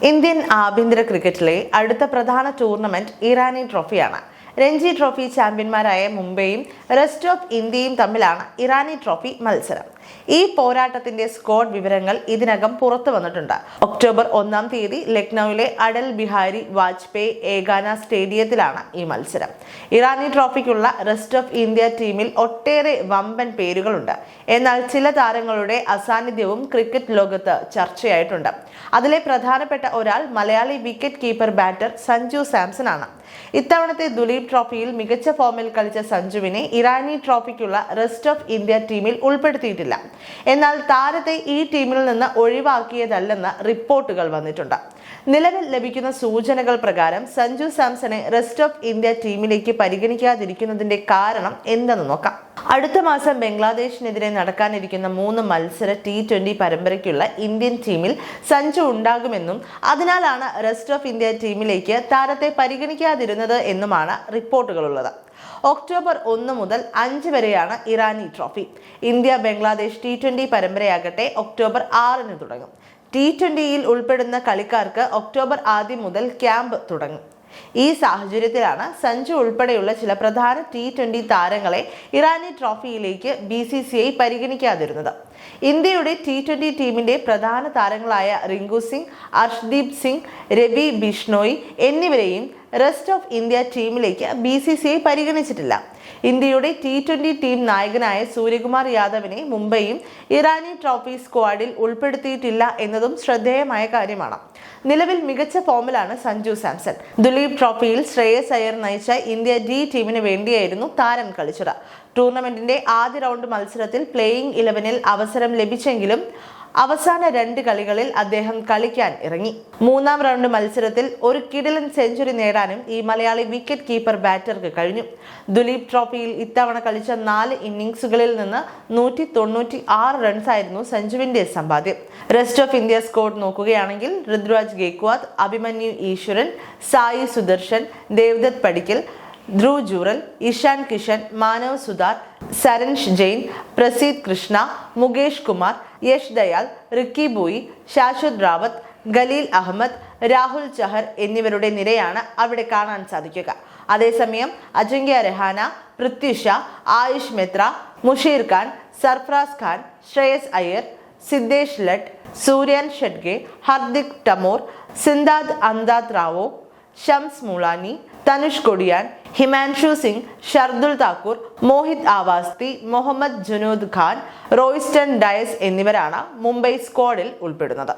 Indian ആഭ്യന്തര ക്രിക്കറ്റിലെ അടുത്ത പ്രധാന ടൂർണമെന്റ് ഇറാനി ട്രോഫിയാണ്. രഞ്ജി ട്രോഫി ചാമ്പ്യന്മാരായ മുംബൈയും റെസ്റ്റ് ഓഫ് ഇന്ത്യയും തമ്മിലാണ് ഇറാനി ട്രോഫി മത്സരം. ഈ പോരാട്ടത്തിന്റെ സ്ക്വാഡ് വിവരങ്ങൾ ഇതിനകം പുറത്തു വന്നിട്ടുണ്ട്. ഒക്ടോബർ 1-ാം തീയതി ലക്നൌവിലെ അടൽ ബിഹാരി വാജ്പേയി ഏകാന സ്റ്റേഡിയത്തിലാണ് ഈ മത്സരം. ഇറാനി ട്രോഫിക്കുള്ള റെസ്റ്റ് ഓഫ് ഇന്ത്യ ടീമിൽ ഒട്ടേറെ വമ്പൻ പേരുകളുണ്ട്. എന്നാൽ ചില താരങ്ങളുടെ അസാന്നിധ്യവും ക്രിക്കറ്റ് ലോകത്ത് ചർച്ചയായിട്ടുണ്ട്. അതിലെ പ്രധാനപ്പെട്ട ഒരാൾ Malayali wicket keeper batter Sanju Samson ആണ്. ഇത്തവണത്തെ ദുലീപ് ട്രോഫിയിൽ മികച്ച ഫോമിൽ കളിച്ച സഞ്ജുവിനെ ഇറാനി ട്രോഫിക്കുള്ള റെസ്റ്റ് ഓഫ് ഇന്ത്യ ടീമിൽ ഉൾപ്പെടുത്തിയിട്ടില്ല. എന്നാൽ താരത്തെ ഈ ടീമിൽ നിന്ന് ഒഴിവാക്കിയതല്ലെന്ന് റിപ്പോർട്ടുകൾ വന്നിട്ടുണ്ട്. നിലവിൽ ലഭിക്കുന്ന സൂചനകൾ പ്രകാരം സഞ്ജു സാംസണെ റെസ്റ്റ് ഓഫ് ഇന്ത്യ ടീമിലേക്ക് പരിഗണിക്കാതിരിക്കുന്നതിന്റെ കാരണം എന്തെന്ന് നോക്കാം. അടുത്ത മാസം ബംഗ്ലാദേശിനെതിരെ നടക്കാനിരിക്കുന്ന 3 മത്സര T20 പരമ്പരയ്ക്കുള്ള ഇന്ത്യൻ ടീമിൽ സഞ്ജു ഉണ്ടാകുമെന്നും അതിനാലാണ് റെസ്റ്റ് ഓഫ് ഇന്ത്യ ടീമിലേക്ക് താരത്തെ പരിഗണിക്കാതിരുന്നത് എന്നുമാണ് റിപ്പോർട്ടുകളുള്ളത്. ഒക്ടോബർ 1 മുതൽ 5 വരെയാണ് Irani trophy. India Bangladesh T20 പരമ്പരയാകട്ടെ ഒക്ടോബർ 6-ന് തുടങ്ങും. T20യിൽ ഉൾപ്പെടുന്ന കളിക്കാർക്ക് ഒക്ടോബർ ആദ്യം മുതൽ ക്യാമ്പ് തുടങ്ങും. ഈ സാഹചര്യത്തിലാണ് സഞ്ജു ഉൾപ്പെടെയുള്ള ചില പ്രധാന T20 താരങ്ങളെ ഇറാനി ട്രോഫിയിലേക്ക് BCCI പരിഗണിക്കാതിരുന്നത്. ഇന്ത്യയുടെ T20 ടീമിന്റെ പ്രധാന താരങ്ങളായ റിങ്കു സിംഗ്, അർഷ്ദീപ് സിംഗ്, രവി ബിഷ്ണോയി എന്നിവരെയും റെസ്റ്റ് ഓഫ് ഇന്ത്യ ടീമിലേക്ക് BCCI പരിഗണിച്ചിട്ടില്ല. ഇന്ത്യയുടെ T20 ടീം നായകനായ സൂര്യകുമാർ യാദവിനെ മുംബൈയും ഇറാനി ട്രോഫി സ്ക്വാഡിൽ ഉൾപ്പെടുത്തിയിട്ടില്ല എന്നതും ശ്രദ്ധേയമായ കാര്യമാണ്. നിലവിൽ മികച്ച ഫോമിലാണ് സഞ്ജു സാംസൺ. ദുലീപ് ട്രോഫിയിൽ ശ്രേയസ് അയ്യർ നയിച്ച ഇന്ത്യ D ടീമിന് വേണ്ടിയായിരുന്നു താരം കളിച്ചത്. ടൂർണമെന്റിന്റെ ആദ്യ റൗണ്ട് മത്സരത്തിൽ പ്ലേയിങ് 11-ൽ അവസരം ലഭിച്ചെങ്കിലും അവസാന 2 കളികളിൽ അദ്ദേഹം കളിക്കാൻ ഇറങ്ങി. 3-ാം റൗണ്ട് മത്സരത്തിൽ ഒരു കിടിലൻ സെഞ്ചുറി നേടാനും ഈ മലയാളി വിക്കറ്റ് കീപ്പർ ബാറ്റർക്ക് കഴിഞ്ഞു. ദുലീപ് ട്രോഫിയിൽ ഇത്തവണ കളിച്ച 4 ഇന്നിംഗ്സുകളിൽ നിന്ന് 196 റൺസായിരുന്നു സഞ്ജുവിന്റെ സമ്പാദ്യം. റെസ്റ്റ് ഓഫ് ഇന്ത്യ സ്ക്വാഡ് നോക്കുകയാണെങ്കിൽ ഋതുരാജ് ഗേക്വാദ്, അഭിമന്യു ഈശ്വരൻ, സായി സുദർശൻ, ദേവ്ദത്ത് പടിക്കൽ, ധ്രുവ് ജൂറൽ, ഇഷാൻ കിഷൻ, മാനവ് സുതാർ, സരൻഷ് ജെയിൻ, പ്രസീദ് കൃഷ്ണ, മുകേഷ് കുമാർ, യശ് ദയാൽ, റിക്കി ബോയി, ശാശ്വത് റാവത്ത്, ഖലീൽ അഹമ്മദ്, രാഹുൽ ചഹർ എന്നിവരുടെ നിരയാണ് അവിടെ കാണാൻ സാധിക്കുക. അതേസമയം അജിങ്ക്യ രഹാന, പൃഥ്വി ഷാ, ആയുഷ് മെത്ര, മുഷീർ ഖാൻ, സർഫറാസ് ഖാൻ, ശ്രേയസ് അയ്യർ, സിദ്ദേശ് ലട്ട്, സൂര്യൻ ഷെഡ്ഗെ, ഹർദിക് ടമോർ, സിന്ദാദ് അന്താത് റാവോ, ഷംസ് മുളാനി, തനുഷ് കൊടിയാൻ, ഹിമാൻഷു സിംഗ്, ഷർദുൽ താക്കൂർ, മോഹിത് ആവാസ്തി, മുഹമ്മദ് ജുനൂദ് ഖാൻ, റോയ്സ്റ്റൺ ഡയസ് എന്നിവരാണ് മുംബൈ സ്ക്വാഡിൽ ഉൾപ്പെടുന്നത്.